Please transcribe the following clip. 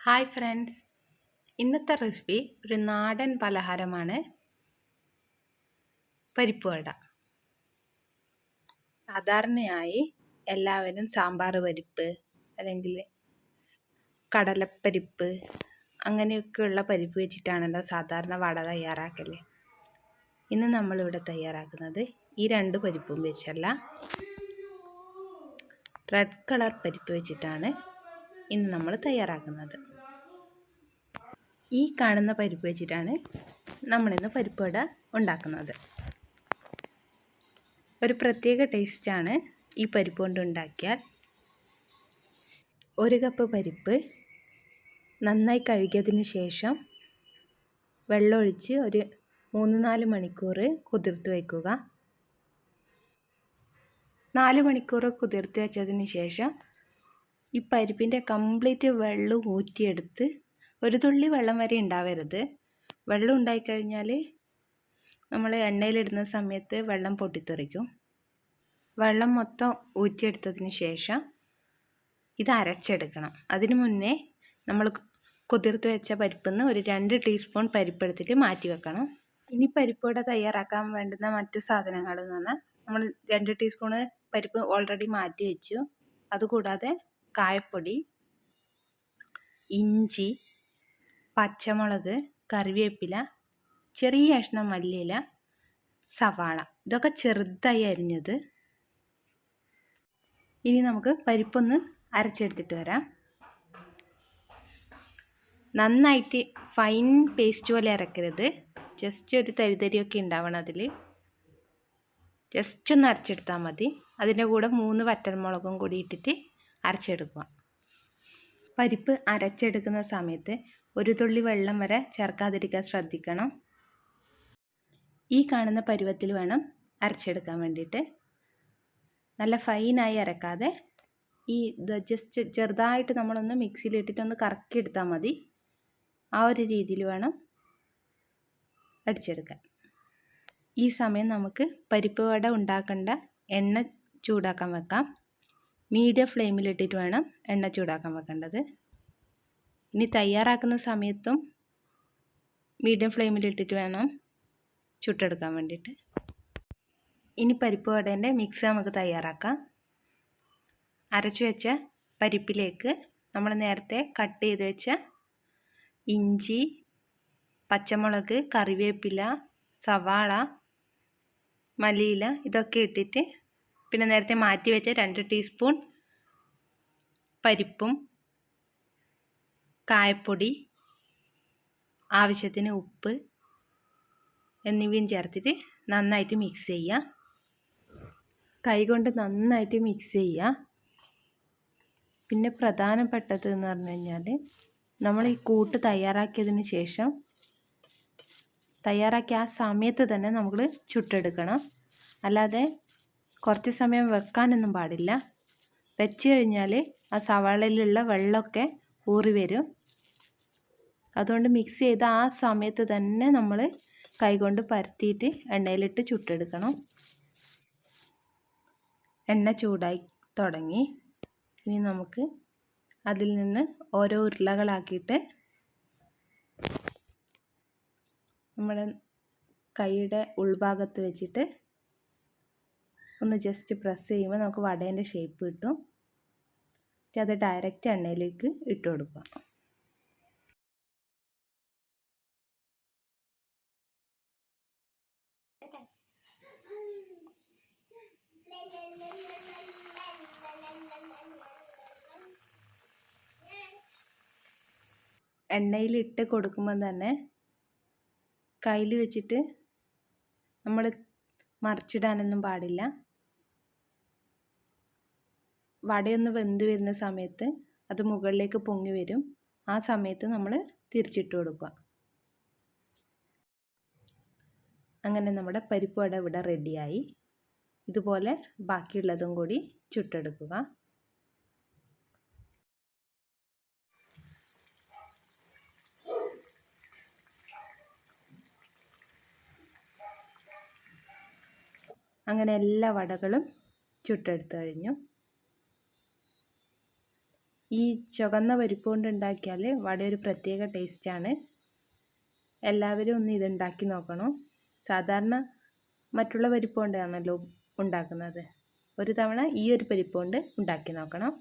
Hi friends, ഇന്നത്തെ recipe ഒരു നാടൻ പലഹാരമാണ് പരിപ്പുവട. സാധാരണയായി എല്ലാവരും സാമ്പാർ പരിപ്പ് അല്ലെങ്കിൽ കടലപ്പരിപ്പ് അങ്ങനെയൊക്കെയുള്ള പരിപ്പ് വെച്ചിട്ടാണല്ലോ സാധാരണ വട തയ്യാറാക്കല്. ഇന്ന് നമ്മളിവിടെ തയ്യാറാക്കുന്നത് ഈ രണ്ട് പരിപ്പും വെച്ചല്ല, റെഡ് കളർ പരിപ്പ് വെച്ചിട്ടാണ് ഇന്ന് നമ്മൾ തയ്യാറാക്കുന്നത്. ഈ കാണുന്ന പരിപ്പ് വെച്ചിട്ടാണ് നമ്മളിന്ന് പരിപ്പുവട ഉണ്ടാക്കുന്നത്. ഒരു പ്രത്യേക ടേസ്റ്റാണ് ഈ പരിപ്പ് കൊണ്ട് ഉണ്ടാക്കിയാൽ. 1 കപ്പ് പരിപ്പ് നന്നായി കഴുകിയതിന് ശേഷം വെള്ളമൊഴിച്ച് ഒരു 3-4 മണിക്കൂർ കുതിർത്ത് വയ്ക്കുക. 4 മണിക്കൂർ കുതിർത്ത് വെച്ചതിന് ശേഷം ഈ പരിപ്പിൻ്റെ കംപ്ലീറ്റ് വെള്ളം ഊറ്റിയെടുത്ത്, ഒരു തുള്ളി വെള്ളം വരെ ഉണ്ടാവരുത്. വെള്ളം ഉണ്ടായിക്കഴിഞ്ഞാൽ നമ്മൾ എണ്ണയിലിടുന്ന സമയത്ത് വെള്ളം പൊട്ടിത്തെറിക്കും. വെള്ളം മൊത്തം ഊറ്റിയെടുത്തതിന് ശേഷം ഇത് അരച്ചെടുക്കണം. അതിനു മുന്നേ നമ്മൾ കുതിർത്ത് വെച്ച പരിപ്പിൽ നിന്ന് ഒരു 2 ടീസ്പൂൺ പരിപ്പെടുത്തിട്ട് മാറ്റി വെക്കണം. ഇനി പരിപ്പുവട തയ്യാറാക്കാൻ വേണ്ടുന്ന മറ്റു സാധനങ്ങൾ എന്ന് പറഞ്ഞാൽ, നമ്മൾ 2 ടീസ്പൂൺ പരിപ്പ് ഓൾറെഡി മാറ്റി വെച്ചു. അതുകൂടാതെ കായപ്പൊടി, ഇഞ്ചി, പച്ചമുളക്, കറിവേപ്പില, ചെറിയ കഷ്ണം മല്ലിയില, സവാള, ഇതൊക്കെ ചെറുതായി അരിഞ്ഞത്. ഇനി നമുക്ക് പരിപ്പൊന്ന് അരച്ചെടുത്തിട്ട് വരാം. നന്നായിട്ട് ഫൈൻ പേസ്റ്റ് പോലെ അരക്കരുത്, ജസ്റ്റ് ഒരു തരിതരിയൊക്കെ ഉണ്ടാവണം. അതിൽ ജസ്റ്റ് ഒന്ന് അരച്ചെടുത്താൽ മതി. അതിൻ്റെ കൂടെ 3 വറ്റൽമുളകും കൂടി ഇട്ടിട്ട് അരച്ചെടുക്കുക. പരിപ്പ് അരച്ചെടുക്കുന്ന സമയത്ത് ഒരു തുള്ളി വെള്ളം വരെ ചേർക്കാതിരിക്കാൻ ശ്രദ്ധിക്കണം. ഈ കാണുന്ന പരുവത്തിൽ വേണം അരച്ചെടുക്കാൻ വേണ്ടിയിട്ട്. നല്ല ഫൈനായി അരക്കാതെ ജസ്റ്റ് ചെറുതായിട്ട് നമ്മളൊന്ന് മിക്സിയിലിട്ടിട്ടൊന്ന് കറക്കി എടുത്താൽ മതി. ആ ഒരു രീതിയിൽ വേണം അടിച്ചെടുക്കാൻ. ഈ സമയം നമുക്ക് പരിപ്പ് വട ഉണ്ടാക്കേണ്ട എണ്ണ ചൂടാക്കാൻ വെക്കാം. മീഡിയം ഫ്ലെയിമിലിട്ടിട്ട് വേണം എണ്ണ ചൂടാക്കാൻ വെക്കേണ്ടത്. ഇനി തയ്യാറാക്കുന്ന സമയത്തും മീഡിയം ഫ്ലെയിമിലിട്ടിട്ട് വേണം ചുട്ടെടുക്കാൻ വേണ്ടിയിട്ട്. ഇനി പരിപ്പ് വടേൻ്റെ മിക്സ് നമുക്ക് തയ്യാറാക്കാം. അരച്ചു വെച്ച പരിപ്പിലേക്ക് നമ്മൾ നേരത്തെ കട്ട് ചെയ്ത് വെച്ച ഇഞ്ചി, പച്ചമുളക്, കറിവേപ്പില, സവാള, മല്ലിയില ഇതൊക്കെ ഇട്ടിട്ട്, പിന്നെ നേരത്തെ മാറ്റി വെച്ച 2 ടീസ്പൂൺ പരിപ്പും കായപ്പൊടി, ആവശ്യത്തിന് ഉപ്പ് എന്നിവയും ചേർത്തിട്ട് നന്നായിട്ട് മിക്സ് ചെയ്യുക. കൈകൊണ്ട് നന്നായിട്ട് മിക്സ് ചെയ്യുക. പിന്നെ പ്രധാനപ്പെട്ടത് എന്ന് പറഞ്ഞു കഴിഞ്ഞാൽ, നമ്മൾ ഈ കൂട്ട് തയ്യാറാക്കിയതിന് ശേഷം തയ്യാറാക്കിയ ആ സമയത്ത് തന്നെ നമ്മൾ ചുട്ടെടുക്കണം. അല്ലാതെ കുറച്ച് സമയം വെക്കാനൊന്നും പാടില്ല. വെച്ച് കഴിഞ്ഞാൽ ആ സവാളയിലുള്ള വെള്ളമൊക്കെ ഊറി വരും. അതുകൊണ്ട് മിക്സ് ചെയ്ത് ആ സമയത്ത് തന്നെ നമ്മൾ കൈകൊണ്ട് പരത്തിയിട്ട് എണ്ണയിലിട്ട് ചുട്ടെടുക്കണം. എണ്ണ ചൂടായി തുടങ്ങി. ഇനി നമുക്ക് അതിൽ നിന്ന് ഓരോ ഉരുളകളാക്കിയിട്ട് നമ്മുടെ കൈയുടെ ഉൾഭാഗത്ത് വെച്ചിട്ട് ഒന്ന് ജസ്റ്റ് പ്രസ് ചെയ്യുമ്പോൾ നമുക്ക് വടേൻ്റെ ഷേപ്പ് കിട്ടും. അത് ഡയറക്റ്റ് എണ്ണയിലേക്ക് ഇട്ട് കൊടുക്കുക. എണ്ണയിലിട്ട് കൊടുക്കുമ്പോൾ തന്നെ കയ്യിൽ വെച്ചിട്ട് നമ്മൾ മറിച്ചിടാനൊന്നും പാടില്ല. വടയൊന്ന് വെന്ത് വരുന്ന സമയത്ത് അത് മുകളിലേക്ക് പൊങ്ങി വരും. ആ സമയത്ത് നമ്മൾ തിരിച്ചിട്ട് കൊടുക്കുക. അങ്ങനെ നമ്മുടെ പരിപ്പ് വട ഇവിടെ റെഡിയായി. ഇതുപോലെ ബാക്കിയുള്ളതും കൂടി ചുട്ടെടുക്കുക. അങ്ങനെ എല്ലാ വടകളും ചുട്ടെടുത്ത് കഴിഞ്ഞു. ഈ ചുവന്ന പരിപ്പ് കൊണ്ട് ഉണ്ടാക്കിയാൽ വട ഒരു പ്രത്യേക ടേസ്റ്റാണ്. എല്ലാവരും ഒന്ന് ഇതുണ്ടാക്കി നോക്കണം. സാധാരണ മറ്റുള്ള പരിപ്പ് കൊണ്ടാണല്ലോ ഉണ്ടാക്കുന്നത്. ഒരു തവണ ഈ ഒരു പരിപ്പ് കൊണ്ട് ഉണ്ടാക്കി നോക്കണം.